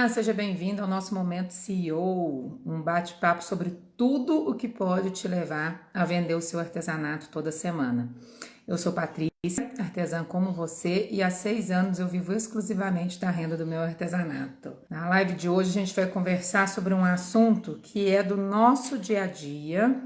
Olá, seja bem-vindo ao nosso Momento CEO, um bate-papo sobre tudo o que pode te levar a vender o seu artesanato toda semana. Eu sou Patrícia, artesã como você, e há 6 anos eu vivo exclusivamente da renda do meu artesanato. Na live de hoje a gente vai conversar sobre um assunto que é do nosso dia a dia.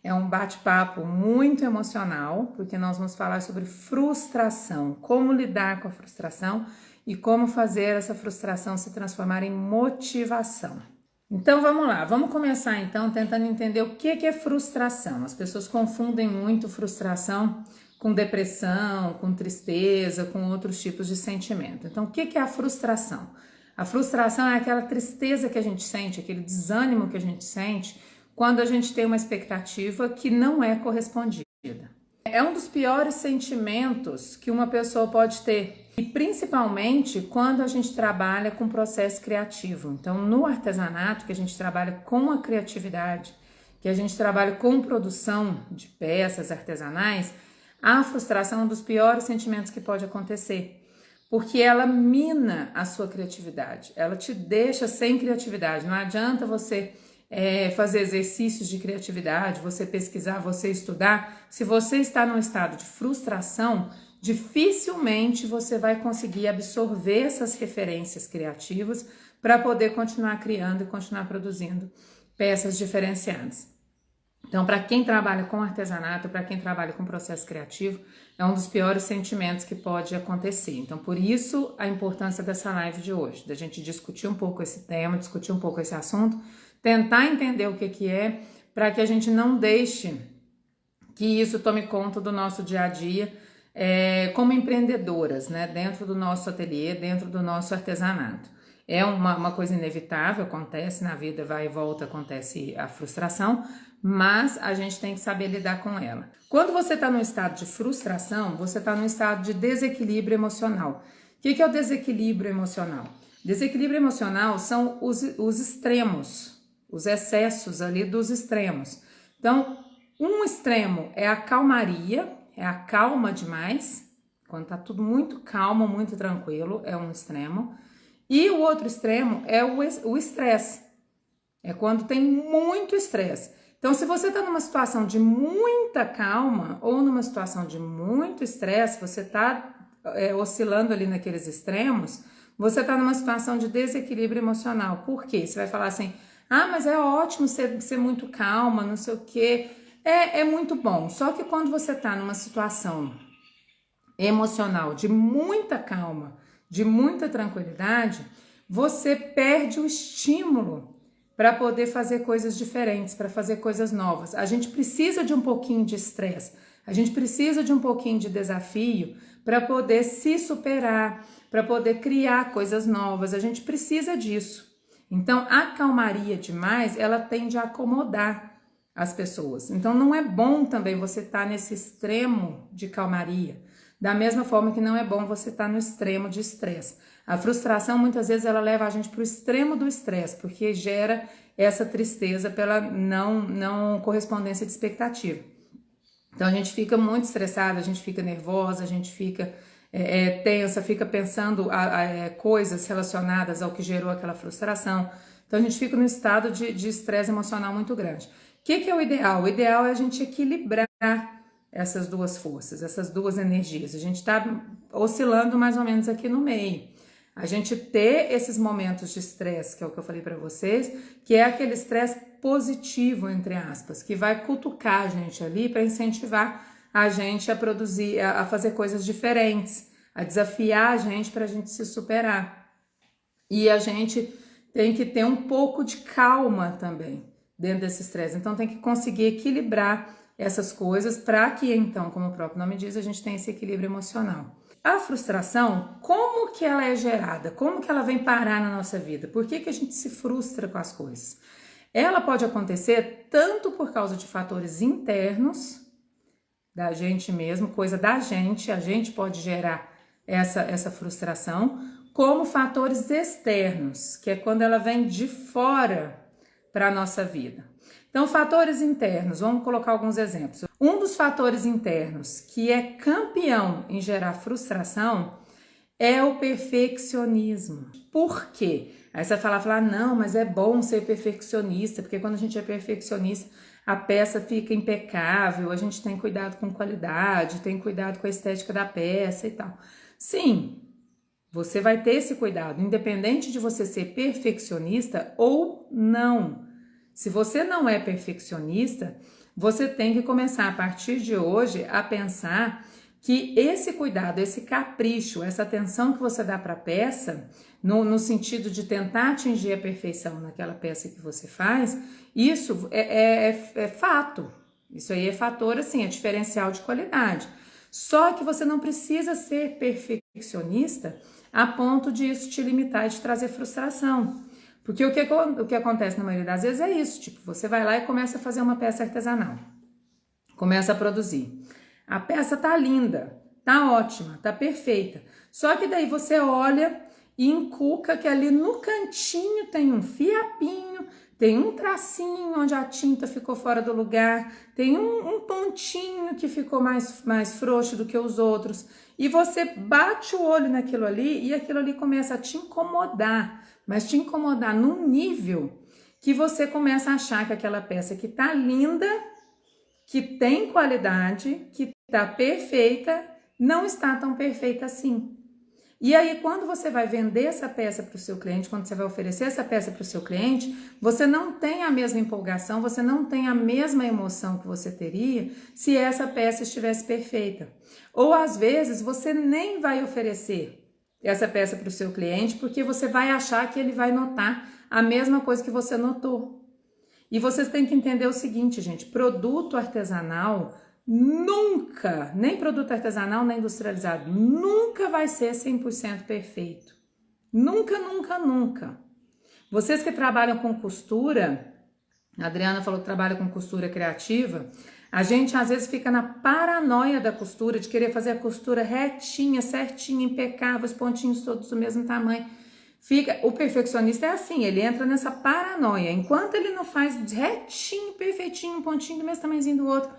É um bate-papo muito emocional, porque nós vamos falar sobre frustração, como lidar com a frustração e como fazer essa frustração se transformar em motivação. Então vamos lá, vamos começar então tentando entender o que é frustração. As pessoas confundem muito frustração com depressão, com tristeza, com outros tipos de sentimento. Então o que é a frustração? A frustração é aquela tristeza que a gente sente, aquele desânimo que a gente sente quando a gente tem uma expectativa que não é correspondida. É um dos piores sentimentos que uma pessoa pode ter, e principalmente quando a gente trabalha com processo criativo. Então, no artesanato, que a gente trabalha com a criatividade, que a gente trabalha com produção de peças artesanais, a frustração é um dos piores sentimentos que pode acontecer, porque ela mina a sua criatividade, ela te deixa sem criatividade. Não adianta você fazer exercícios de criatividade, você pesquisar, você estudar. Se você está num estado de frustração, dificilmente você vai conseguir absorver essas referências criativas para poder continuar criando e continuar produzindo peças diferenciadas. Então, para quem trabalha com artesanato, para quem trabalha com processo criativo, é um dos piores sentimentos que pode acontecer. Então, por isso, a importância dessa live de hoje, da gente discutir um pouco esse tema, discutir um pouco esse assunto, tentar entender o que é, para que a gente não deixe que isso tome conta do nosso dia a dia como empreendedoras, né? Dentro do nosso ateliê, dentro do nosso artesanato. É uma coisa inevitável, acontece na vida, vai e volta, acontece a frustração, mas a gente tem que saber lidar com ela. Quando você está num estado de frustração, você está num estado de desequilíbrio emocional. O que é o desequilíbrio emocional? Desequilíbrio emocional são os extremos, os excessos ali dos extremos. Então, um extremo é a calmaria, é a calma demais, quando tá tudo muito calmo, muito tranquilo, é um extremo. E o outro extremo é o estresse, é quando tem muito estresse. Então, se você está numa situação de muita calma ou numa situação de muito estresse, você está oscilando ali naqueles extremos, você está numa situação de desequilíbrio emocional. Por quê? Você vai falar assim, mas é ótimo ser muito calma, não sei o quê. É muito bom, só que quando você está numa situação emocional de muita calma, de muita tranquilidade, você perde o estímulo para poder fazer coisas diferentes, para fazer coisas novas. A gente precisa de um pouquinho de estresse, a gente precisa de um pouquinho de desafio para poder se superar, para poder criar coisas novas, a gente precisa disso. Então, a calmaria demais, ela tende a acomodar as pessoas. Então, não é bom também você estar nesse extremo de calmaria, da mesma forma que não é bom você estar no extremo de estresse. A frustração, muitas vezes, ela leva a gente para o extremo do estresse, porque gera essa tristeza pela não correspondência de expectativa. Então, a gente fica muito estressada, a gente fica nervosa, a gente fica tensa, fica pensando coisas relacionadas ao que gerou aquela frustração. Então, a gente fica num estado de estresse emocional muito grande. O que é o ideal? O ideal é a gente equilibrar essas duas forças, essas duas energias. A gente está oscilando mais ou menos aqui no meio. A gente ter esses momentos de estresse, que é o que eu falei para vocês, que é aquele estresse positivo, entre aspas, que vai cutucar a gente ali para incentivar a gente a produzir, a fazer coisas diferentes, a desafiar a gente para a gente se superar. E a gente tem que ter um pouco de calma também dentro desse estresse. Então tem que conseguir equilibrar essas coisas para que então, como o próprio nome diz, a gente tenha esse equilíbrio emocional. A frustração, como que ela é gerada? Como que ela vem parar na nossa vida? Por que a gente se frustra com as coisas? Ela pode acontecer tanto por causa de fatores internos da gente mesmo, coisa da gente, a gente pode gerar essa frustração, como fatores externos, que é quando ela vem de fora para a nossa vida. Então, fatores internos, vamos colocar alguns exemplos. Um dos fatores internos que é campeão em gerar frustração é o perfeccionismo. Por quê? Aí você vai falar, não, mas é bom ser perfeccionista, porque quando a gente é perfeccionista, a peça fica impecável, a gente tem cuidado com qualidade, tem cuidado com a estética da peça e tal. Sim, você vai ter esse cuidado, independente de você ser perfeccionista ou não. Se você não é perfeccionista, você tem que começar a partir de hoje a pensar que esse cuidado, esse capricho, essa atenção que você dá para a peça, no sentido de tentar atingir a perfeição naquela peça que você faz, isso é fato. Isso aí é fator, assim, é diferencial de qualidade. Só que você não precisa ser perfeccionista a ponto de isso te limitar e te trazer frustração. Porque o que acontece na maioria das vezes é isso, tipo, você vai lá e começa a fazer uma peça artesanal, começa a produzir. A peça tá linda, tá ótima, tá perfeita. Só que daí você olha e encuca que ali no cantinho tem um fiapinho, tem um tracinho onde a tinta ficou fora do lugar, tem um pontinho que ficou mais frouxo do que os outros. E você bate o olho naquilo ali e aquilo ali começa a te incomodar, mas te incomodar num nível que você começa a achar que aquela peça que tá linda, que tem qualidade, que tá perfeita, não está tão perfeita assim. E aí, quando você vai vender essa peça para o seu cliente, quando você vai oferecer essa peça para o seu cliente, você não tem a mesma empolgação, você não tem a mesma emoção que você teria se essa peça estivesse perfeita. Ou às vezes você nem vai oferecer essa peça para o seu cliente porque você vai achar que ele vai notar a mesma coisa que você notou. E vocês têm que entender o seguinte, gente, produto artesanal nunca, nem produto artesanal, nem industrializado, nunca vai ser 100% perfeito. Nunca, nunca, nunca. Vocês que trabalham com costura, a Adriana falou que trabalha com costura criativa, a gente às vezes fica na paranoia da costura, de querer fazer a costura retinha, certinha, impecável, os pontinhos todos do mesmo tamanho. O perfeccionista é assim, ele entra nessa paranoia. Enquanto ele não faz retinho, perfeitinho, um pontinho do mesmo tamanhozinho do outro,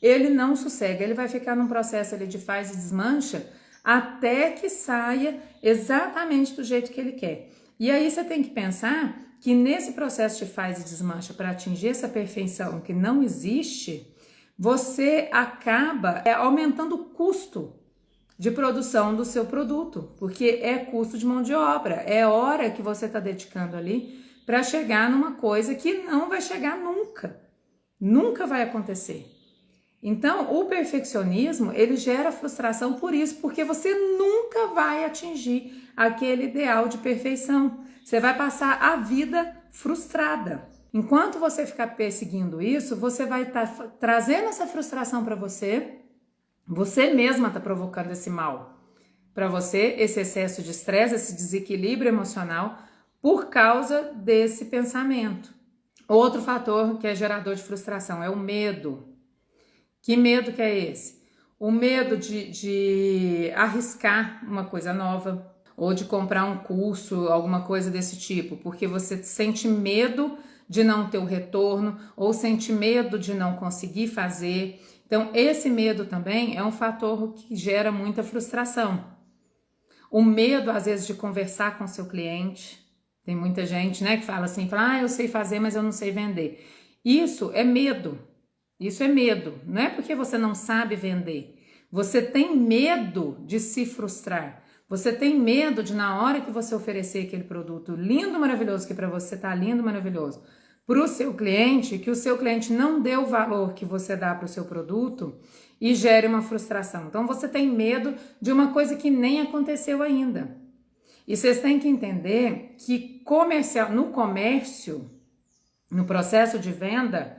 ele não sossega, ele vai ficar num processo ali de faz e desmancha até que saia exatamente do jeito que ele quer. E aí você tem que pensar que nesse processo de faz e desmancha para atingir essa perfeição que não existe, você acaba aumentando o custo de produção do seu produto, porque é custo de mão de obra, é hora que você está dedicando ali para chegar numa coisa que não vai chegar nunca, nunca vai acontecer. Então, o perfeccionismo, ele gera frustração por isso, porque você nunca vai atingir aquele ideal de perfeição. Você vai passar a vida frustrada. Enquanto você ficar perseguindo isso, você vai estar trazendo essa frustração para você. Você mesma está provocando esse mal para você, esse excesso de estresse, esse desequilíbrio emocional por causa desse pensamento. Outro fator que é gerador de frustração é o medo. Que medo que é esse? O medo de arriscar uma coisa nova ou de comprar um curso, alguma coisa desse tipo, porque você sente medo de não ter o retorno ou sente medo de não conseguir fazer. Então, esse medo também é um fator que gera muita frustração. O medo, às vezes, de conversar com seu cliente. Tem muita gente, né, que fala assim, eu sei fazer, mas eu não sei vender. Isso é medo. Isso é medo. Não é porque você não sabe vender. Você tem medo de se frustrar. Você tem medo de, na hora que você oferecer aquele produto lindo, maravilhoso, que para você tá lindo, maravilhoso, para o seu cliente, que o seu cliente não dê o valor que você dá para o seu produto e gere uma frustração. Então, você tem medo de uma coisa que nem aconteceu ainda. E vocês têm que entender que no comércio, no processo de venda,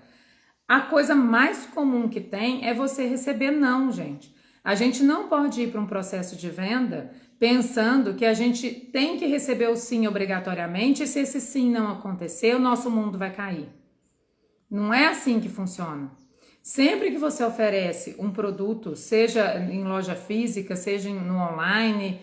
a coisa mais comum que tem é você receber não, gente. A gente não pode ir para um processo de venda pensando que a gente tem que receber o sim obrigatoriamente e se esse sim não acontecer, o nosso mundo vai cair. Não é assim que funciona. Sempre que você oferece um produto, seja em loja física, seja no online,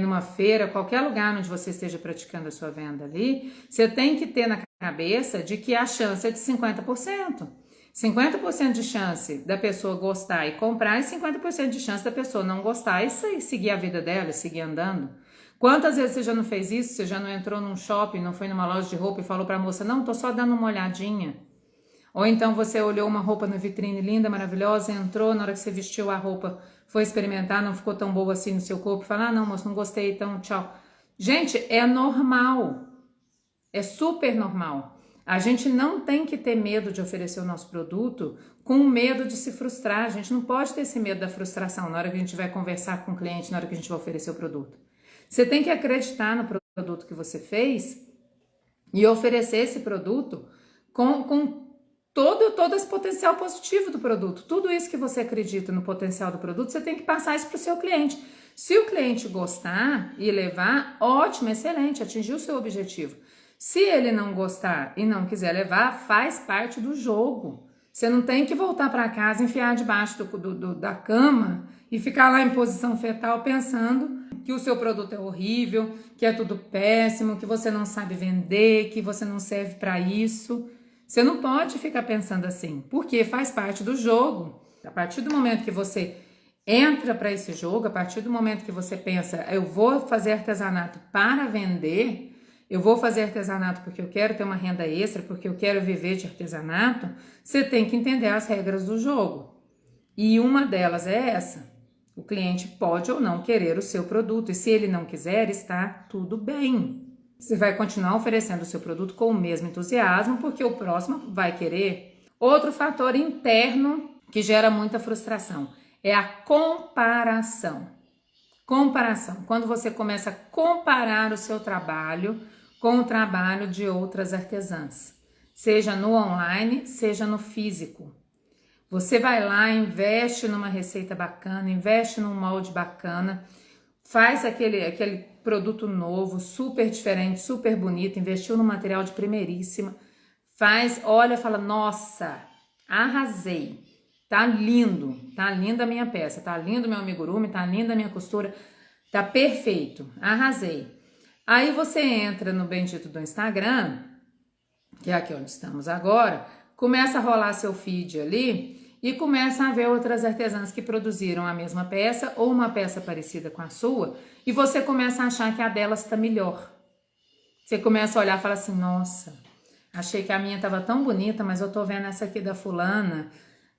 numa feira, qualquer lugar onde você esteja praticando a sua venda ali, você tem que ter na cabeça de que a chance é de 50%. 50% de chance da pessoa gostar e comprar e 50% de chance da pessoa não gostar e seguir a vida dela, seguir andando. Quantas vezes você já não fez isso? Você já não entrou num shopping, não foi numa loja de roupa e falou para a moça, não, tô só dando uma olhadinha. Ou então você olhou uma roupa na vitrine linda, maravilhosa, entrou, na hora que você vestiu a roupa, foi experimentar, não ficou tão boa assim no seu corpo, fala, ah não, moço, não gostei, então tchau. Gente, é normal, é super normal. A gente não tem que ter medo de oferecer o nosso produto com medo de se frustrar. A gente não pode ter esse medo da frustração na hora que a gente vai conversar com o cliente, na hora que a gente vai oferecer o produto. Você tem que acreditar no produto que você fez e oferecer esse produto com todo esse potencial positivo do produto. Tudo isso que você acredita no potencial do produto, você tem que passar isso para o seu cliente. Se o cliente gostar e levar, ótimo, excelente, atingiu o seu objetivo. Se ele não gostar e não quiser levar, faz parte do jogo. Você não tem que voltar para casa, enfiar debaixo da cama e ficar lá em posição fetal pensando que o seu produto é horrível, que é tudo péssimo, que você não sabe vender, que você não serve para isso. Você não pode ficar pensando assim, porque faz parte do jogo. A partir do momento que você entra para esse jogo, a partir do momento que você pensa, eu vou fazer artesanato para vender, eu vou fazer artesanato porque eu quero ter uma renda extra, porque eu quero viver de artesanato, você tem que entender as regras do jogo. E uma delas é essa. O cliente pode ou não querer o seu produto, e se ele não quiser, está tudo bem. Você vai continuar oferecendo o seu produto com o mesmo entusiasmo, porque o próximo vai querer. Outro fator interno que gera muita frustração é a comparação. Comparação. Quando você começa a comparar o seu trabalho com o trabalho de outras artesãs, seja no online, seja no físico. Você vai lá, investe numa receita bacana, investe num molde bacana, faz aquele produto novo, super diferente, super bonito, investiu no material de primeiríssima, faz, olha, fala, nossa, arrasei, tá linda a minha peça, tá lindo meu amigurumi, tá linda a minha costura, tá perfeito, arrasei. Aí você entra no bendito do Instagram, que é aqui onde estamos agora, começa a rolar seu feed ali e começa a ver outras artesãs que produziram a mesma peça ou uma peça parecida com a sua e você começa a achar que a delas está melhor. Você começa a olhar e fala assim, nossa, achei que a minha estava tão bonita, mas eu tô vendo essa aqui da fulana,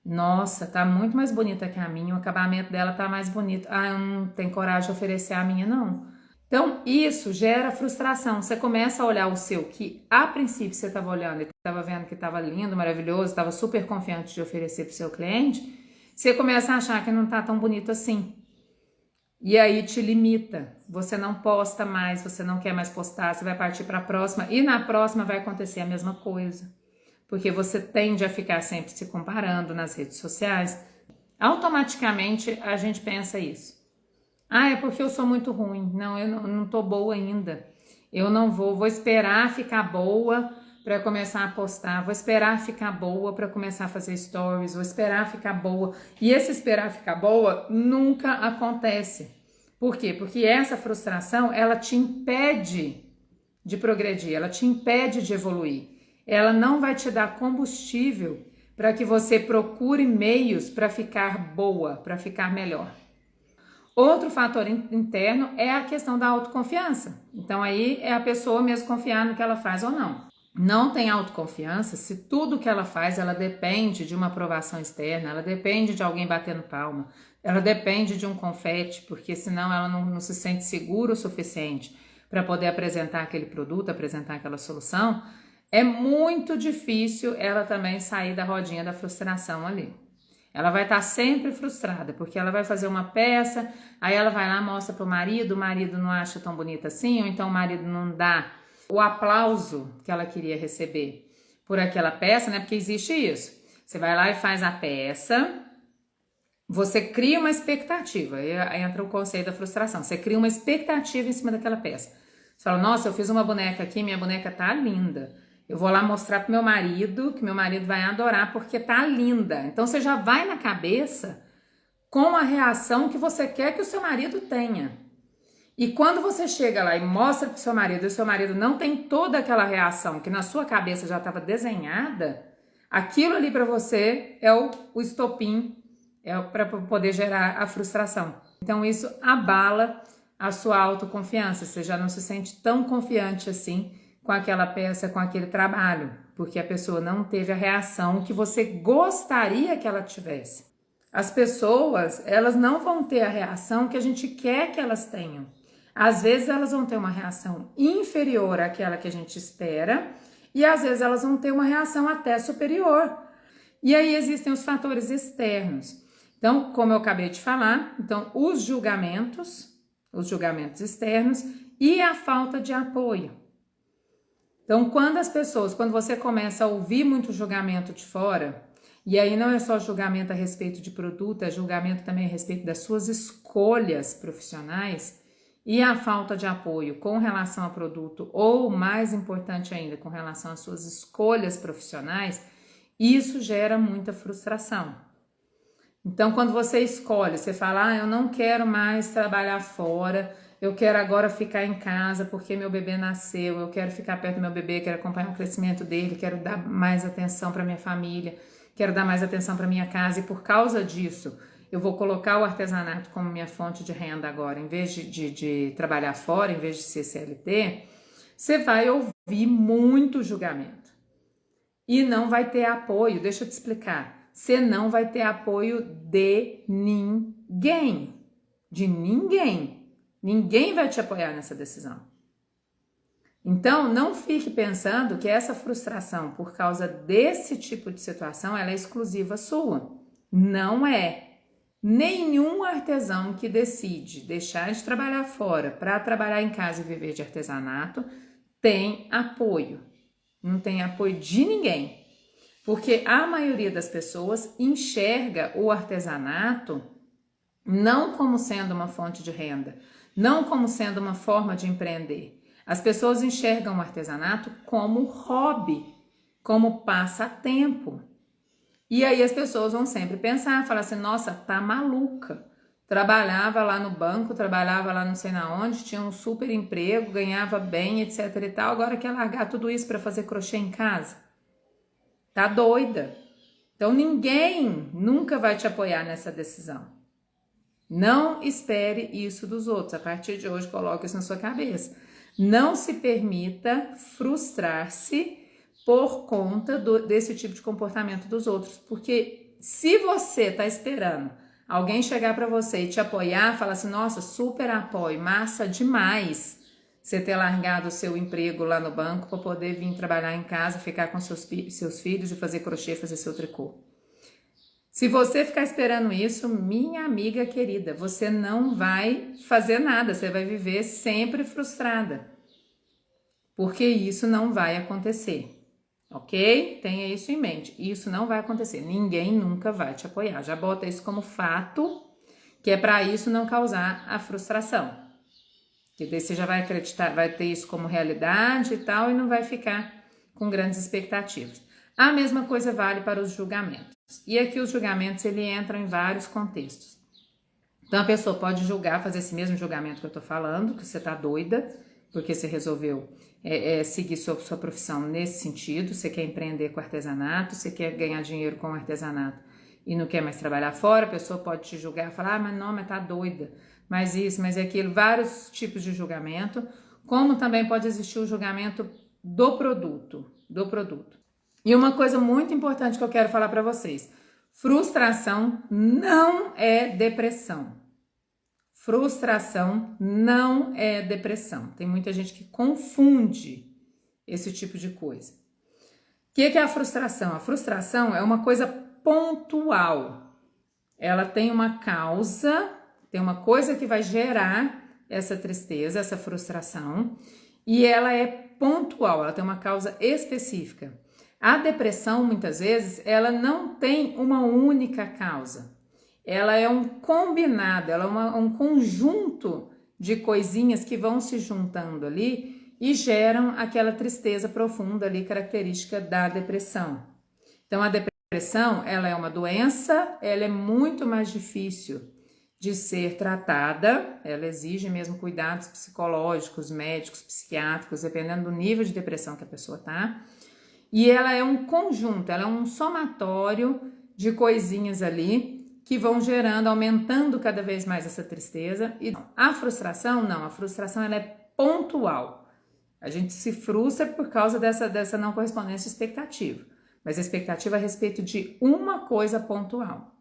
nossa, tá muito mais bonita que a minha, o acabamento dela tá mais bonito. Ah, eu não tenho coragem de oferecer a minha, não. Então, isso gera frustração. Você começa a olhar o seu, que a princípio você estava olhando e estava vendo que estava lindo, maravilhoso, estava super confiante de oferecer para o seu cliente, você começa a achar que não está tão bonito assim. E aí te limita. Você não posta mais, você não quer mais postar, você vai partir para a próxima e na próxima vai acontecer a mesma coisa. Porque você tende a ficar sempre se comparando nas redes sociais. Automaticamente a gente pensa isso. Ah, é porque eu sou muito ruim. Não, eu não tô boa ainda. Eu não vou esperar ficar boa para começar a postar, vou esperar ficar boa para começar a fazer stories, vou esperar ficar boa. E esse esperar ficar boa nunca acontece. Por quê? Porque essa frustração, ela te impede de progredir, ela te impede de evoluir. Ela não vai te dar combustível para que você procure meios para ficar boa, para ficar melhor. Outro fator interno é a questão da autoconfiança. Então aí é a pessoa mesmo confiar no que ela faz ou não. Não tem autoconfiança se tudo que ela faz, ela depende de uma aprovação externa, ela depende de alguém batendo palma, ela depende de um confete, porque senão ela não se sente segura o suficiente para poder apresentar aquele produto, apresentar aquela solução, é muito difícil ela também sair da rodinha da frustração ali. Ela vai estar sempre frustrada, porque ela vai fazer uma peça, aí ela vai lá, mostra para o marido não acha tão bonita assim, ou então o marido não dá o aplauso que ela queria receber por aquela peça, né? Porque existe isso. Você vai lá e faz a peça, você cria uma expectativa, aí entra o conceito da frustração, você cria uma expectativa em cima daquela peça. Você fala, nossa, eu fiz uma boneca aqui, minha boneca tá linda. Eu vou lá mostrar pro meu marido, que meu marido vai adorar porque tá linda. Então você já vai na cabeça com a reação que você quer que o seu marido tenha. E quando você chega lá e mostra pro seu marido e o seu marido não tem toda aquela reação que na sua cabeça já estava desenhada, Aquilo ali para você é o estopim, para poder gerar a frustração. Então isso abala a sua autoconfiança, você já não se sente tão confiante assim com aquela peça, com aquele trabalho, porque a pessoa não teve a reação que você gostaria que ela tivesse. As pessoas, elas não vão ter a reação que a gente quer que elas tenham. Às vezes elas vão ter uma reação inferior àquela que a gente espera e às vezes elas vão ter uma reação até superior. E aí existem os fatores externos. Então, como eu acabei de falar, então os julgamentos externos e a falta de apoio. Então, quando você começa a ouvir muito julgamento de fora, e aí não é só julgamento a respeito de produto, é julgamento também a respeito das suas escolhas profissionais e a falta de apoio com relação ao produto, ou mais importante ainda, com relação às suas escolhas profissionais, isso gera muita frustração. Então, quando você escolhe, você fala, eu não quero mais trabalhar fora, eu quero agora ficar em casa porque meu bebê nasceu, eu quero ficar perto do meu bebê, quero acompanhar o crescimento dele, quero dar mais atenção para minha família, quero dar mais atenção para minha casa e por causa disso eu vou colocar o artesanato como minha fonte de renda agora, em vez de trabalhar fora, em vez de ser CLT, você vai ouvir muito julgamento e não vai ter apoio. Deixa eu te explicar. Você não vai ter apoio de ninguém. De ninguém. Ninguém vai te apoiar nessa decisão. Então, não fique pensando que essa frustração por causa desse tipo de situação ela é exclusiva sua. Não é. Nenhum artesão que decide deixar de trabalhar fora para trabalhar em casa e viver de artesanato tem apoio. Não tem apoio de ninguém. Porque a maioria das pessoas enxerga o artesanato não como sendo uma fonte de renda, não como sendo uma forma de empreender. As pessoas enxergam o artesanato como hobby, como passatempo. E aí as pessoas vão sempre pensar, falar assim, nossa, tá maluca. Trabalhava lá no banco, trabalhava lá não sei na onde, tinha um super emprego, ganhava bem, etc e tal, agora quer largar tudo isso para fazer crochê em casa. Tá doida. Então ninguém nunca vai te apoiar nessa decisão. Não espere isso dos outros. A partir de hoje, coloque isso na sua cabeça. Não se permita frustrar-se por conta desse tipo de comportamento dos outros. Porque se você está esperando alguém chegar para você e te apoiar, falar assim, nossa, super apoio, massa demais você ter largado o seu emprego lá no banco para poder vir trabalhar em casa, ficar com seus filhos e fazer crochê, fazer seu tricô. Se você ficar esperando isso, minha amiga querida, você não vai fazer nada, você vai viver sempre frustrada. Porque isso não vai acontecer, ok? Tenha isso em mente, isso não vai acontecer, ninguém nunca vai te apoiar. Já bota isso como fato, que é para isso não causar a frustração. Que daí você já vai acreditar, vai ter isso como realidade e tal, e não vai ficar com grandes expectativas. A mesma coisa vale para os julgamentos. E aqui os julgamentos, ele entram em vários contextos. Então a pessoa pode julgar, fazer esse mesmo julgamento que eu tô falando, que você tá doida, porque você resolveu seguir sua profissão nesse sentido, você quer empreender com artesanato, você quer ganhar dinheiro com artesanato e não quer mais trabalhar fora, a pessoa pode te julgar e falar, mas não, mas tá doida, mas isso, mas aquilo, vários tipos de julgamento, como também pode existir o julgamento do produto. E uma coisa muito importante que eu quero falar para vocês, frustração não é depressão. Frustração não é depressão. Tem muita gente que confunde esse tipo de coisa. O que é a frustração? A frustração é uma coisa pontual. Ela tem uma causa, tem uma coisa que vai gerar essa tristeza, essa frustração, e ela é pontual, ela tem uma causa específica. A depressão, muitas vezes, ela não tem uma única causa. Ela é um combinado, ela é um conjunto de coisinhas que vão se juntando ali e geram aquela tristeza profunda ali, característica da depressão. Então, a depressão, ela é uma doença, ela é muito mais difícil de ser tratada, ela exige mesmo cuidados psicológicos, médicos, psiquiátricos, dependendo do nível de depressão que a pessoa está. E ela é um conjunto, ela é um somatório de coisinhas ali que vão gerando, aumentando cada vez mais essa tristeza. E a frustração, não, a frustração ela é pontual. A gente se frustra por causa dessa não correspondência de expectativa. Mas a expectativa é a respeito de uma coisa pontual.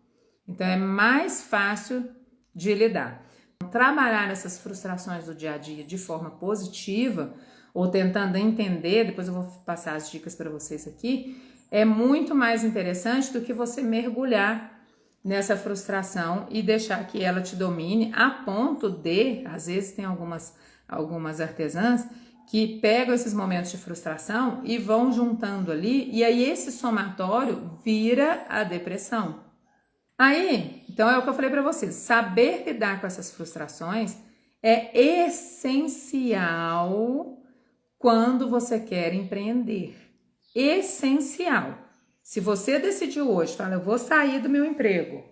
Então é mais fácil de lidar. Trabalhar essas frustrações do dia a dia de forma positiva, ou tentando entender, depois eu vou passar as dicas para vocês aqui, é muito mais interessante do que você mergulhar nessa frustração e deixar que ela te domine a ponto de, às vezes tem algumas artesãs que pegam esses momentos de frustração e vão juntando ali, e aí esse somatório vira a depressão. Aí, então é o que eu falei para vocês, saber lidar com essas frustrações é essencial quando você quer empreender. Essencial. Se você decidiu hoje, fala, eu vou sair do meu emprego,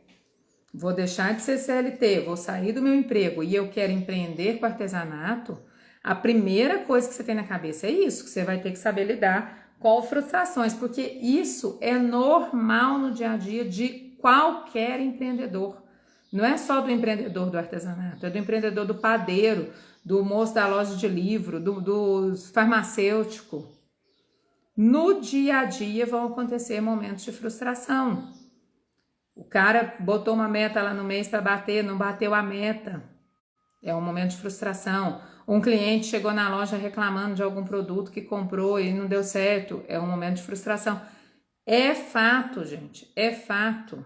vou deixar de ser CLT, vou sair do meu emprego e eu quero empreender com artesanato, a primeira coisa que você tem na cabeça é isso, que você vai ter que saber lidar com frustrações, porque isso é normal no dia a dia de qualquer empreendedor. Não é só do empreendedor do artesanato, é do empreendedor do padeiro, do moço da loja de livro, do farmacêutico. No dia a dia vão acontecer momentos de frustração. O cara botou uma meta lá no mês para bater, não bateu a meta. É um momento de frustração. Um cliente chegou na loja reclamando de algum produto que comprou e não deu certo. É um momento de frustração. É fato, gente, é fato.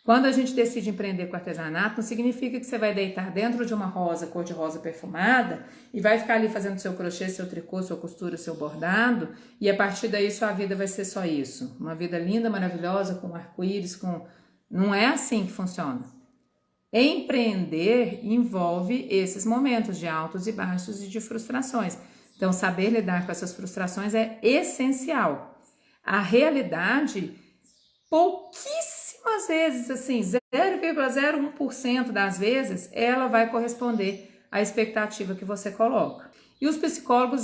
Quando a gente decide empreender com artesanato, não significa que você vai deitar dentro de uma rosa, cor-de-rosa perfumada, e vai ficar ali fazendo seu crochê, seu tricô, sua costura, seu bordado, e a partir daí sua vida vai ser só isso. Uma vida linda, maravilhosa, com arco-íris, com... Não é assim que funciona. Empreender envolve esses momentos de altos e baixos e de frustrações. Então, saber lidar com essas frustrações é essencial. A realidade, pouquíssimas vezes, assim, 0,01% das vezes, ela vai corresponder à expectativa que você coloca. E os psicólogos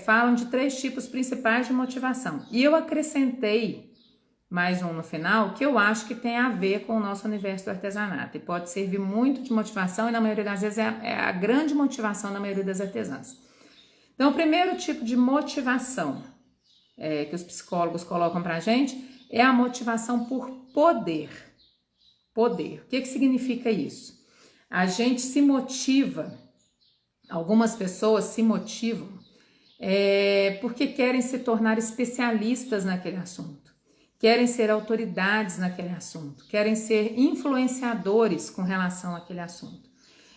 falam de 3 tipos principais de motivação. E eu acrescentei mais um no final, que eu acho que tem a ver com o nosso universo do artesanato. E pode servir muito de motivação, e na maioria das vezes é a grande motivação da maioria das artesãs. Então, o primeiro tipo de motivação que os psicólogos colocam pra gente é a motivação por poder. Poder. O que significa isso? A gente se motiva, algumas pessoas se motivam porque querem se tornar especialistas naquele assunto, querem ser autoridades naquele assunto, querem ser influenciadores com relação àquele assunto.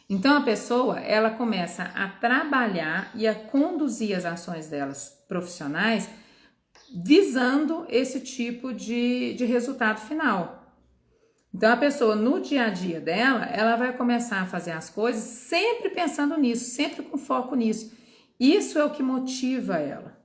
Então a pessoa, ela começa a trabalhar e a conduzir as ações delas profissionais visando esse tipo de resultado final. Então a pessoa no dia a dia dela, ela vai começar a fazer as coisas sempre pensando nisso, sempre com foco nisso. Isso é o que motiva ela.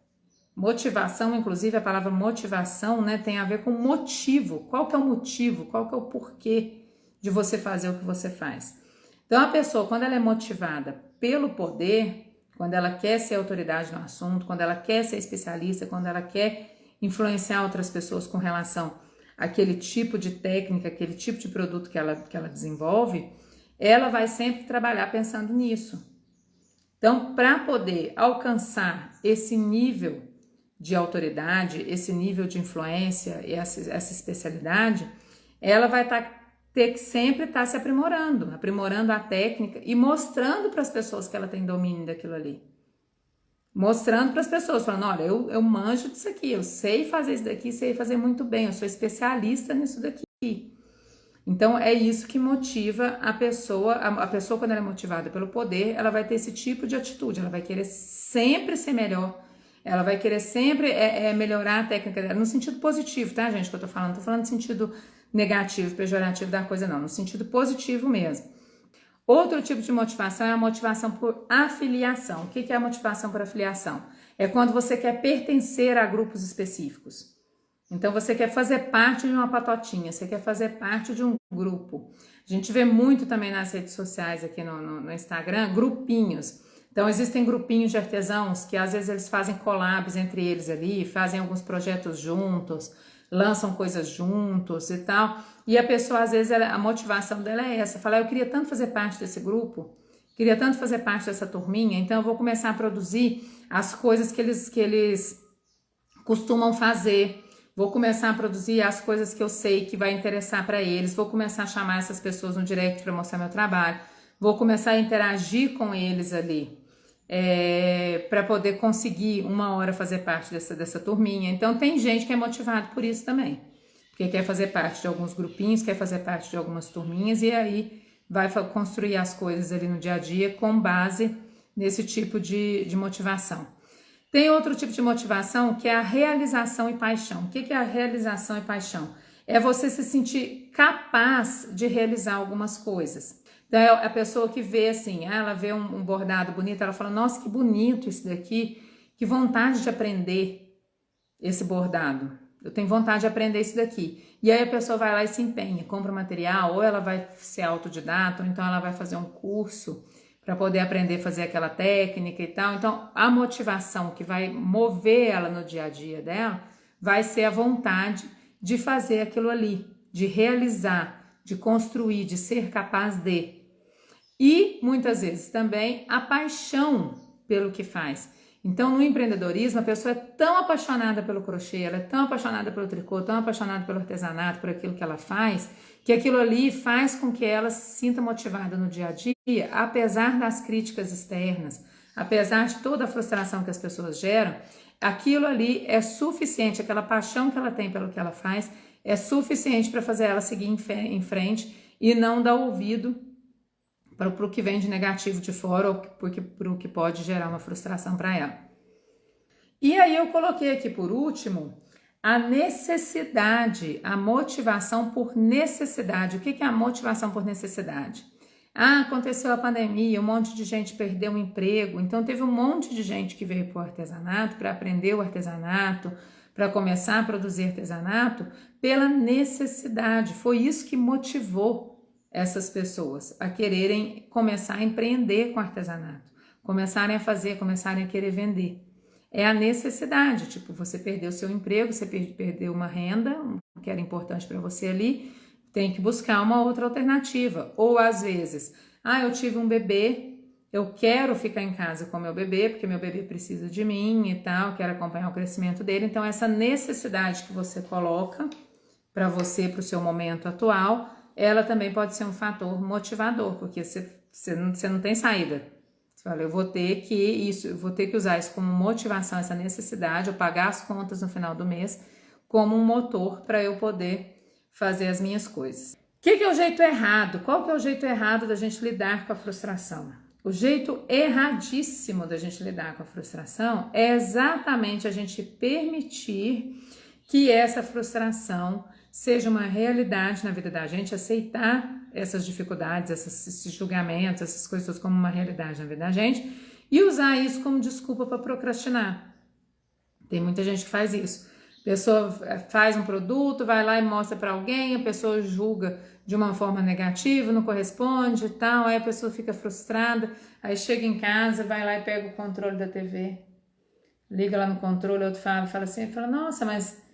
Motivação, inclusive a palavra motivação, né, tem a ver com motivo. Qual que é o motivo? Qual que é o porquê de você fazer o que você faz? Então a pessoa, quando ela é motivada pelo poder, quando ela quer ser autoridade no assunto, quando ela quer ser especialista, quando ela quer influenciar outras pessoas com relação àquele tipo de técnica, aquele tipo de produto que ela desenvolve, ela vai sempre trabalhar pensando nisso. Então, para poder alcançar esse nível de autoridade, esse nível de influência e essa especialidade, ela vai ter que sempre estar se aprimorando a técnica e mostrando para as pessoas que ela tem domínio daquilo ali. Mostrando para as pessoas, falando, olha, eu manjo disso aqui, eu sei fazer isso daqui, sei fazer muito bem, eu sou especialista nisso daqui. Então, é isso que motiva a pessoa quando ela é motivada pelo poder, ela vai ter esse tipo de atitude, ela vai querer sempre ser melhor, ela vai querer sempre melhorar a técnica dela, no sentido positivo, tá, gente, que eu tô falando? Não tô falando no sentido negativo, pejorativo da coisa, não, no sentido positivo mesmo. Outro tipo de motivação é a motivação por afiliação. O que é a motivação por afiliação? É quando você quer pertencer a grupos específicos. Então, você quer fazer parte de uma patotinha, você quer fazer parte de um grupo. A gente vê muito também nas redes sociais, aqui no Instagram, grupinhos. Então, existem grupinhos de artesãos que às vezes eles fazem collabs entre eles ali, fazem alguns projetos juntos, lançam coisas juntos e tal. E a pessoa, às vezes, a motivação dela é essa, falar, eu queria tanto fazer parte desse grupo, queria tanto fazer parte dessa turminha, então eu vou começar a produzir as coisas que eles costumam fazer. Vou começar a produzir as coisas que eu sei que vai interessar para eles. Vou começar a chamar essas pessoas no direct para mostrar meu trabalho. Vou começar a interagir com eles ali, para poder conseguir uma hora fazer parte dessa turminha. Então tem gente que é motivado por isso também, porque quer fazer parte de alguns grupinhos, quer fazer parte de algumas turminhas e aí vai construir as coisas ali no dia a dia com base nesse tipo de motivação. Tem outro tipo de motivação que é a realização e paixão. O que é a realização e paixão? É você se sentir capaz de realizar algumas coisas. Então, é a pessoa que vê assim, ela vê um bordado bonito, ela fala, nossa, que bonito isso daqui, que vontade de aprender esse bordado. Eu tenho vontade de aprender isso daqui. E aí a pessoa vai lá e se empenha, compra o material, ou ela vai ser autodidata, ou então ela vai fazer um curso para poder aprender a fazer aquela técnica e tal. Então, a motivação que vai mover ela no dia a dia dela vai ser a vontade de fazer aquilo ali, de realizar, de construir, de ser capaz de. E, muitas vezes, também a paixão pelo que faz. Então, no empreendedorismo, a pessoa é tão apaixonada pelo crochê, ela é tão apaixonada pelo tricô, tão apaixonada pelo artesanato, por aquilo que ela faz, que aquilo ali faz com que ela se sinta motivada no dia a dia, apesar das críticas externas, apesar de toda a frustração que as pessoas geram, aquilo ali é suficiente, aquela paixão que ela tem pelo que ela faz, é suficiente para fazer ela seguir em frente e não dar ouvido para o que vem de negativo de fora ou para o que pode gerar uma frustração para ela. E aí eu coloquei aqui por último a necessidade, a motivação por necessidade. O que é a motivação por necessidade? Aconteceu a pandemia, um monte de gente perdeu o emprego, então teve um monte de gente que veio para o artesanato, para aprender o artesanato, para começar a produzir artesanato, pela necessidade. Foi isso que motivou essas pessoas a quererem começar a empreender com artesanato, começarem a fazer, começarem a querer vender. É a necessidade, tipo, você perdeu seu emprego, você perdeu uma renda que era importante para você ali, tem que buscar uma outra alternativa. Ou às vezes, eu tive um bebê, eu quero ficar em casa com meu bebê, porque meu bebê precisa de mim e tal, quero acompanhar o crescimento dele. Então essa necessidade que você coloca para você, para o seu momento atual, ela também pode ser um fator motivador, porque você não tem saída. Você fala, eu vou ter que usar isso como motivação, essa necessidade, eu pagar as contas no final do mês, como um motor para eu poder fazer as minhas coisas. O que é o jeito errado? Qual que é o jeito errado da gente lidar com a frustração? O jeito erradíssimo da gente lidar com a frustração é exatamente a gente permitir que essa frustração seja uma realidade na vida da gente, aceitar essas dificuldades, esses julgamentos, essas coisas como uma realidade na vida da gente e usar isso como desculpa para procrastinar. Tem muita gente que faz isso. A pessoa faz um produto, vai lá e mostra para alguém, a pessoa julga de uma forma negativa, não corresponde e tal, aí a pessoa fica frustrada, aí chega em casa, vai lá e pega o controle da TV, liga lá no controle, outro fala assim, nossa, mas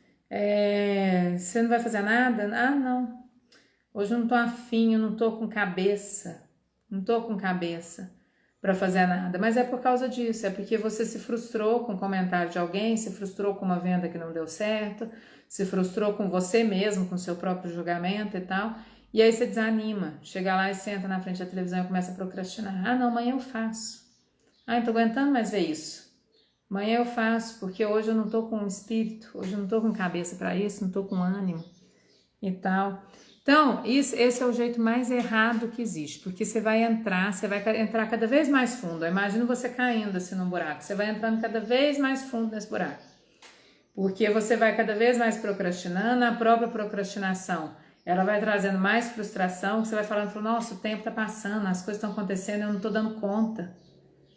você não vai fazer nada? Ah, não, hoje eu não tô afim, eu não tô com cabeça para fazer nada, mas é por causa disso, é porque você se frustrou com o comentário de alguém, se frustrou com uma venda que não deu certo, se frustrou com você mesmo, com seu próprio julgamento e tal, e aí você desanima, chega lá e senta na frente da televisão e começa a procrastinar. Ah, não, amanhã eu faço. Ah, não tô aguentando mais ver isso. Amanhã eu faço, porque hoje eu não tô com espírito, hoje eu não tô com cabeça para isso, não tô com ânimo e tal. Então, esse é o jeito mais errado que existe, porque você vai entrar cada vez mais fundo. Imagina você caindo assim num buraco, você vai entrando cada vez mais fundo nesse buraco, porque você vai cada vez mais procrastinando, a própria procrastinação, ela vai trazendo mais frustração, você vai falando, nossa, o tempo tá passando, as coisas estão acontecendo, eu não tô dando conta.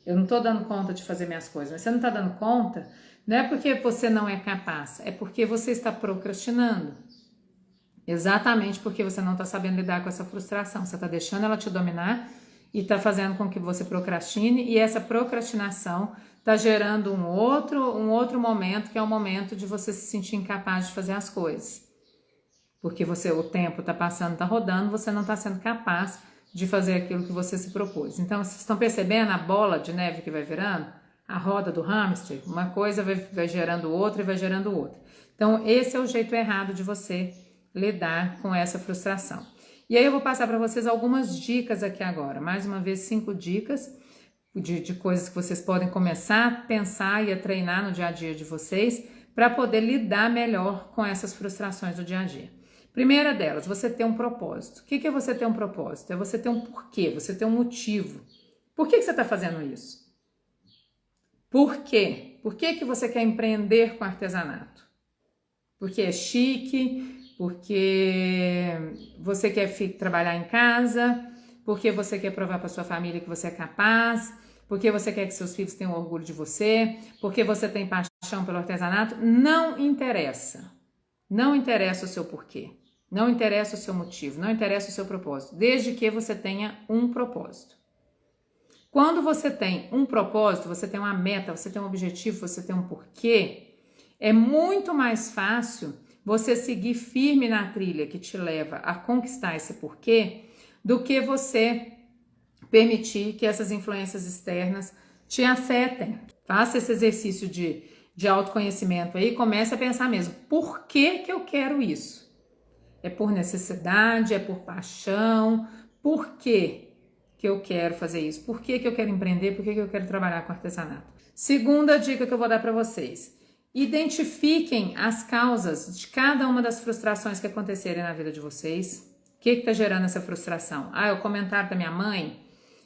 Eu não tô dando conta de fazer minhas coisas, mas você não tá dando conta, não é porque você não é capaz, é porque você está procrastinando. Exatamente porque você não está sabendo lidar com essa frustração, você está deixando ela te dominar e está fazendo com que você procrastine, e essa procrastinação está gerando um outro momento, que é o momento de você se sentir incapaz de fazer as coisas. Porque o tempo está passando, está rodando, você não está sendo capaz de fazer aquilo que você se propôs. Então, vocês estão percebendo a bola de neve que vai virando? A roda do hamster? Uma coisa vai gerando outra e vai gerando outra. Então, esse é o jeito errado de você lidar com essa frustração. E aí eu vou passar para vocês algumas dicas aqui agora. Mais uma vez, 5 dicas de coisas que vocês podem começar a pensar e a treinar no dia a dia de vocês para poder lidar melhor com essas frustrações do dia a dia. Primeira delas, você ter um propósito. O que é você ter um propósito? É você ter um porquê, você ter um motivo. Por que você está fazendo isso? Por quê? Por que você quer empreender com artesanato? Porque é chique, porque você quer trabalhar em casa, porque você quer provar para sua família que você é capaz, porque você quer que seus filhos tenham orgulho de você, porque você tem paixão pelo artesanato. Não interessa. Não interessa o seu porquê. Não interessa o seu motivo, não interessa o seu propósito, desde que você tenha um propósito. Quando você tem um propósito, você tem uma meta, você tem um objetivo, você tem um porquê, é muito mais fácil você seguir firme na trilha que te leva a conquistar esse porquê do que você permitir que essas influências externas te afetem. Faça esse exercício de autoconhecimento aí, comece a pensar mesmo, por que eu quero isso? É por necessidade, é por paixão, por que eu quero fazer isso? Por que eu quero empreender? Por que eu quero trabalhar com artesanato? Segunda dica que eu vou dar para vocês. Identifiquem as causas de cada uma das frustrações que acontecerem na vida de vocês. O que está gerando essa frustração? É o comentário da minha mãe?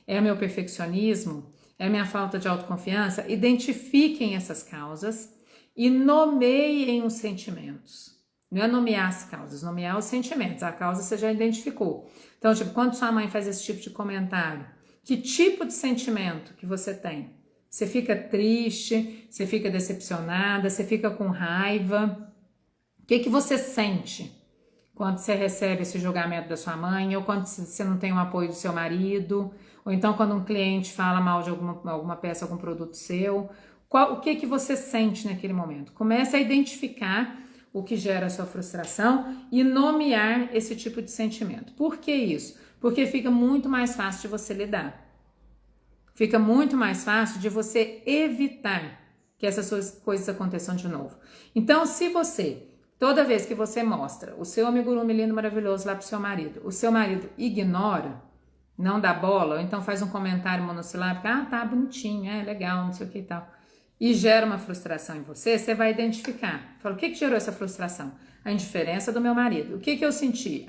É o meu perfeccionismo? É a minha falta de autoconfiança? Identifiquem essas causas e nomeiem os sentimentos. Não é nomear as causas, nomear os sentimentos. A causa você já identificou. Então, quando sua mãe faz esse tipo de comentário, que tipo de sentimento que você tem? Você fica triste, você fica decepcionada, você fica com raiva. O que você sente quando você recebe esse julgamento da sua mãe, ou quando você não tem o apoio do seu marido, ou então quando um cliente fala mal de alguma peça, algum produto seu? O que você sente naquele momento? Comece a identificar o que gera a sua frustração e nomear esse tipo de sentimento. Por que isso? Porque fica muito mais fácil de você lidar. Fica muito mais fácil de você evitar que essas coisas aconteçam de novo. Então, se você, toda vez que você mostra o seu amigurumi lindo, maravilhoso lá pro seu marido, o seu marido ignora, não dá bola, ou então faz um comentário monossilábico, tá bonitinho, legal, não sei o que e tal, e gera uma frustração em você, você vai identificar. Fala, o que gerou essa frustração? A indiferença do meu marido. O que eu senti?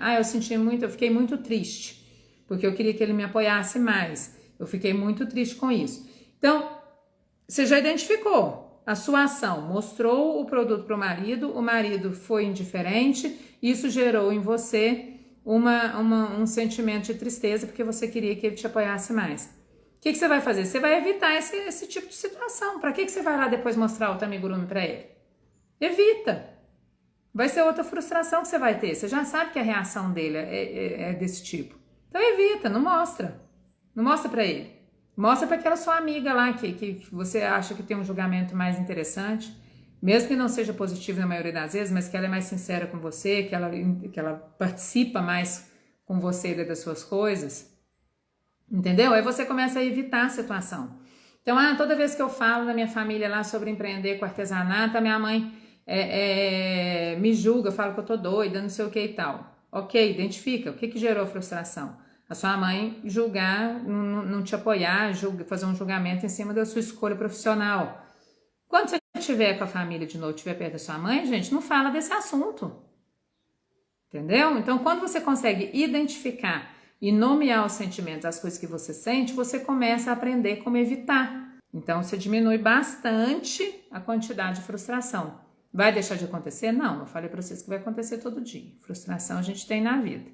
Eu fiquei muito triste, porque eu queria que ele me apoiasse mais. Eu fiquei muito triste com isso. Então, você já identificou a sua ação, mostrou o produto para o marido foi indiferente, isso gerou em você um sentimento de tristeza, porque você queria que ele te apoiasse mais. O que você vai fazer? Você vai evitar esse tipo de situação. Para que você vai lá depois mostrar o amigurumi para ele? Evita. Vai ser outra frustração que você vai ter. Você já sabe que a reação dele é desse tipo. Então evita, não mostra. Não mostra para ele. Mostra para aquela sua amiga lá que você acha que tem um julgamento mais interessante. Mesmo que não seja positivo na maioria das vezes, mas que ela é mais sincera com você, que ela participa mais com você das suas coisas. Entendeu? Aí você começa a evitar a situação. Então, toda vez que eu falo na minha família lá sobre empreender com artesanato, a minha mãe me julga, fala que eu tô doida, não sei o que e tal. Ok, identifica. O que gerou a frustração? A sua mãe julgar, não te apoiar, fazer um julgamento em cima da sua escolha profissional. Quando você estiver com a família de novo, estiver perto da sua mãe, gente, não fala desse assunto. Entendeu? Então, quando você consegue identificar e nomear os sentimentos, as coisas que você sente, você começa a aprender como evitar. Então, você diminui bastante a quantidade de frustração. Vai deixar de acontecer? Não, eu falei para vocês que vai acontecer todo dia. Frustração a gente tem na vida.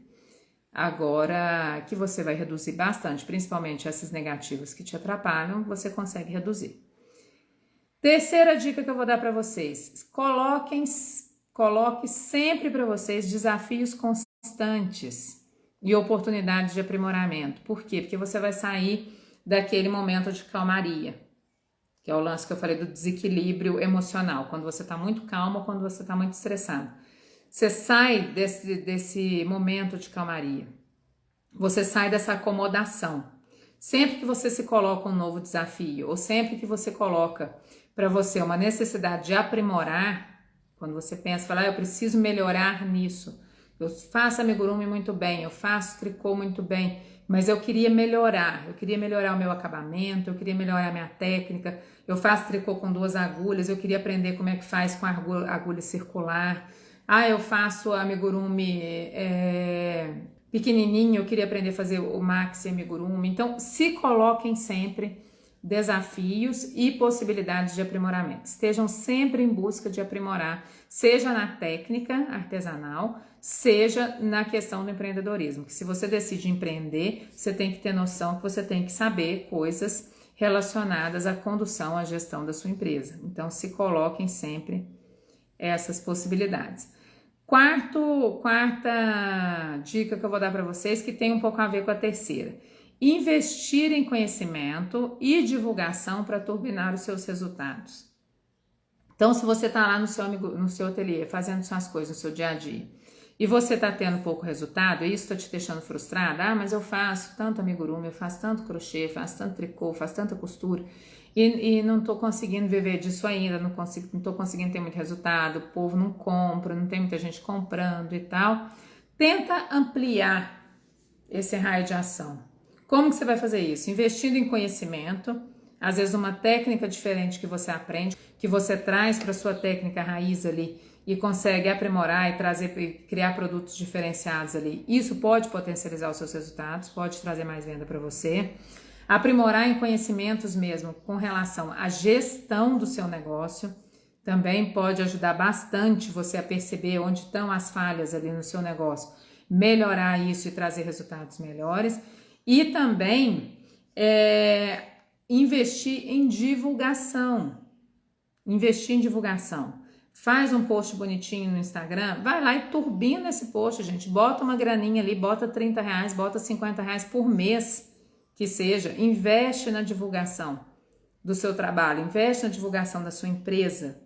Agora, que você vai reduzir bastante, principalmente essas negativas que te atrapalham, você consegue reduzir. Terceira dica que eu vou dar para vocês. Coloque sempre para vocês desafios constantes. e oportunidades de aprimoramento. Por quê? Porque você vai sair daquele momento de calmaria, que é o lance que eu falei do desequilíbrio emocional, quando você está muito calmo ou quando você está muito estressado. Você sai desse momento de calmaria, você sai dessa acomodação. Sempre que você se coloca um novo desafio, ou sempre que você coloca para você uma necessidade de aprimorar, quando você pensa, fala, eu preciso melhorar nisso, eu faço amigurumi muito bem, eu faço tricô muito bem, mas eu queria melhorar o meu acabamento, eu queria melhorar a minha técnica, eu faço tricô com 2 agulhas, eu queria aprender como é que faz com a agulha circular, eu faço amigurumi pequenininho, eu queria aprender a fazer o maxi amigurumi. Então, se coloquem sempre desafios e possibilidades de aprimoramento. Estejam sempre em busca de aprimorar, seja na técnica artesanal, seja na questão do empreendedorismo. Que se você decide empreender, você tem que ter noção que você tem que saber coisas relacionadas à condução, à gestão da sua empresa. Então, se coloquem sempre essas possibilidades. Quarta dica que eu vou dar para vocês, que tem um pouco a ver com a terceira. Investir em conhecimento e divulgação para turbinar os seus resultados. Então, se você está lá no seu ateliê, fazendo suas coisas no seu dia a dia, e você está tendo pouco resultado, e isso está te deixando frustrada, mas eu faço tanto amigurumi, eu faço tanto crochê, faço tanto tricô, faço tanta costura, e não estou conseguindo viver disso ainda, não estou conseguindo ter muito resultado, o povo não compra, não tem muita gente comprando e tal. Tenta ampliar esse raio de ação. Como que você vai fazer isso? Investindo em conhecimento, às vezes uma técnica diferente que você aprende, que você traz para sua técnica raiz ali e consegue aprimorar e criar produtos diferenciados ali. Isso pode potencializar os seus resultados, pode trazer mais venda para você. Aprimorar em conhecimentos mesmo com relação à gestão do seu negócio, também pode ajudar bastante você a perceber onde estão as falhas ali no seu negócio, melhorar isso e trazer resultados melhores. E também investir em divulgação. Faz um post bonitinho no Instagram, vai lá e turbina esse post, gente. Bota uma graninha ali, bota R$30, bota R$50 por mês, que seja. Investe na divulgação do seu trabalho, investe na divulgação da sua empresa,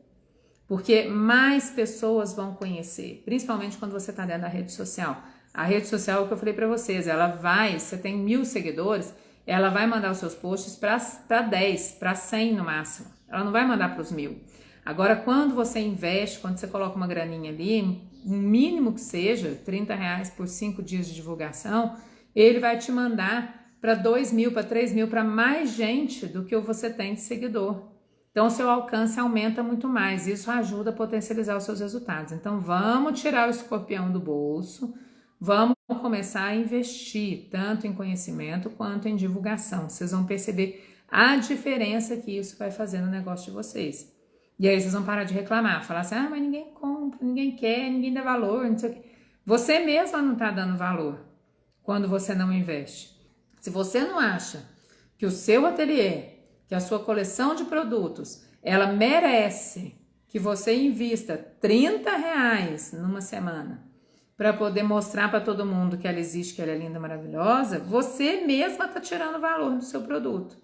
porque mais pessoas vão conhecer, principalmente quando você está dentro da rede social. A rede social, é o que eu falei para vocês, você tem 1.000 seguidores, ela vai mandar os seus posts para 10, para 100 no máximo. Ela não vai mandar para os 1.000. Agora, quando você investe, quando você coloca uma graninha ali, o mínimo que seja, R$30 por 5 dias de divulgação, ele vai te mandar para 2.000, para 3.000, para mais gente do que você tem de seguidor. Então, o seu alcance aumenta muito mais. Isso ajuda a potencializar os seus resultados. Então, vamos tirar o escorpião do bolso, vamos começar a investir tanto em conhecimento quanto em divulgação. Vocês vão perceber a diferença que isso vai fazer no negócio de vocês. E aí vocês vão parar de reclamar, falar assim, mas ninguém compra, ninguém quer, ninguém dá valor, não sei o quê. Você mesma não está dando valor quando você não investe. Se você não acha que o seu ateliê, que a sua coleção de produtos, ela merece que você invista R$30 numa semana para poder mostrar para todo mundo que ela existe, que ela é linda, maravilhosa, você mesma está tirando valor do seu produto.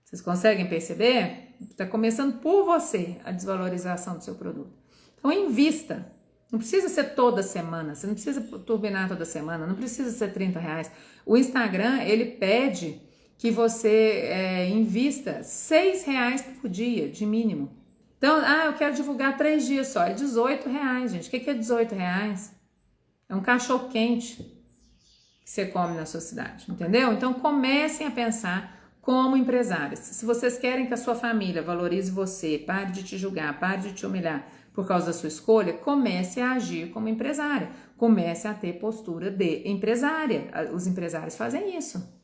Vocês conseguem perceber? Está começando por você a desvalorização do seu produto. Então, invista. Não precisa ser toda semana, você não precisa turbinar toda semana, não precisa ser R$30. O Instagram, ele pede que você invista R$6 por dia, de mínimo. Então, eu quero divulgar 3 dias só, é R$18, gente. O que é R$18? É um cachorro quente que você come na sua cidade, entendeu? Então, comecem a pensar como empresários. Se vocês querem que a sua família valorize você, pare de te julgar, pare de te humilhar por causa da sua escolha, comece a agir como empresária, comece a ter postura de empresária. Os empresários fazem isso.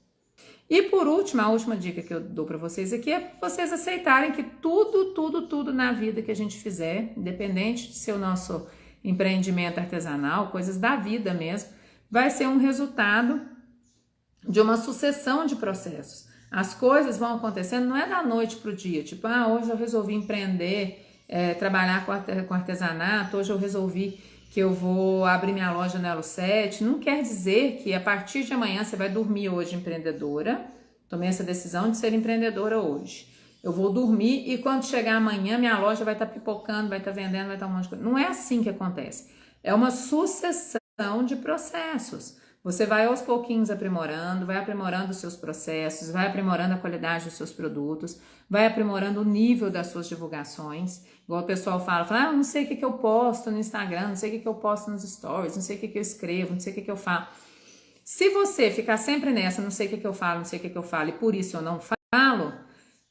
E por último, a última dica que eu dou para vocês aqui é vocês aceitarem que tudo na vida que a gente fizer, independente de ser o nosso empreendimento artesanal, coisas da vida mesmo, vai ser um resultado de uma sucessão de processos. As coisas vão acontecendo, não é da noite para o dia, hoje eu resolvi empreender, trabalhar com artesanato, hoje eu resolvi que eu vou abrir minha loja na Elo 7, não quer dizer que a partir de amanhã você vai dormir hoje empreendedora. Tomei essa decisão de ser empreendedora hoje. Eu vou dormir e quando chegar amanhã minha loja vai estar pipocando, vai estar vendendo, vai estar um monte de coisa. Não é assim que acontece. É uma sucessão de processos. Você vai aos pouquinhos aprimorando, vai aprimorando os seus processos, vai aprimorando a qualidade dos seus produtos, vai aprimorando o nível das suas divulgações. Igual o pessoal fala, não sei o que eu posto no Instagram, não sei o que eu posto nos stories, não sei o que eu escrevo, não sei o que eu falo. Se você ficar sempre nessa, não sei o que eu falo, não sei o que eu falo, e por isso eu não falo,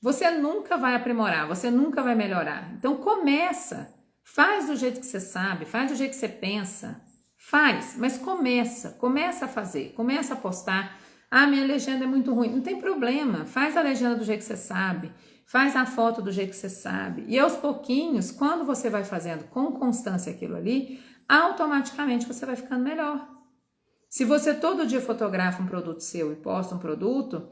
você nunca vai aprimorar, você nunca vai melhorar. Então começa, faz do jeito que você sabe, faz do jeito que você pensa, faz, mas começa a fazer, começa a postar. Ah, minha legenda é muito ruim, não tem problema, faz a legenda do jeito que você sabe, faz a foto do jeito que você sabe. E aos pouquinhos, quando você vai fazendo com constância aquilo ali, automaticamente você vai ficando melhor. Se você todo dia fotografa um produto seu e posta um produto,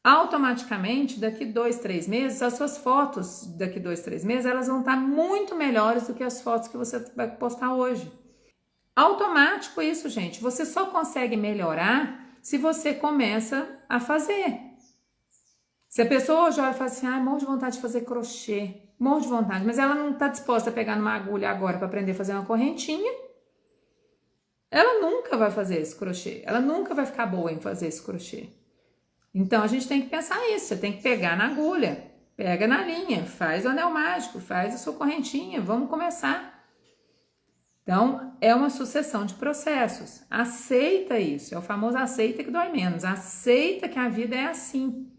automaticamente, daqui 2, 3 meses, as suas fotos daqui 2, 3 meses, elas vão estar muito melhores do que as fotos que você vai postar hoje. Automático isso, gente. Você só consegue melhorar se você começa a fazer. Se a pessoa hoje olha e fala assim, morro de vontade de fazer crochê, morro de vontade, mas ela não está disposta a pegar numa agulha agora para aprender a fazer uma correntinha, ela nunca vai fazer esse crochê, ela nunca vai ficar boa em fazer esse crochê. Então a gente tem que pensar isso, você tem que pegar na agulha, pega na linha, faz o anel mágico, faz a sua correntinha, vamos começar. Então é uma sucessão de processos, aceita isso, é o famoso aceita que dói menos, aceita que a vida é assim.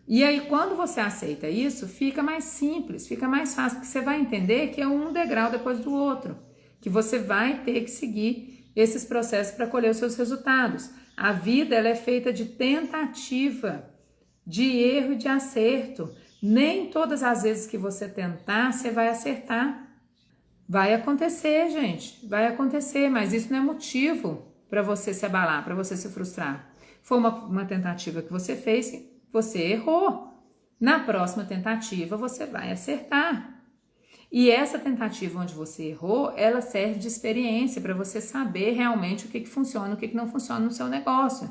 E aí quando você aceita isso, fica mais simples, fica mais fácil, porque você vai entender que é um degrau depois do outro, que você vai ter que seguir esses processos para colher os seus resultados. A vida ela é feita de tentativa, de erro e de acerto. Nem todas as vezes que você tentar, você vai acertar. Vai acontecer, gente, vai acontecer, mas isso não é motivo para você se abalar, para você se frustrar. Foi uma tentativa que você fez, você errou. Na próxima tentativa, você vai acertar. E essa tentativa onde você errou, ela serve de experiência para você saber realmente o que funciona e o que não funciona no seu negócio.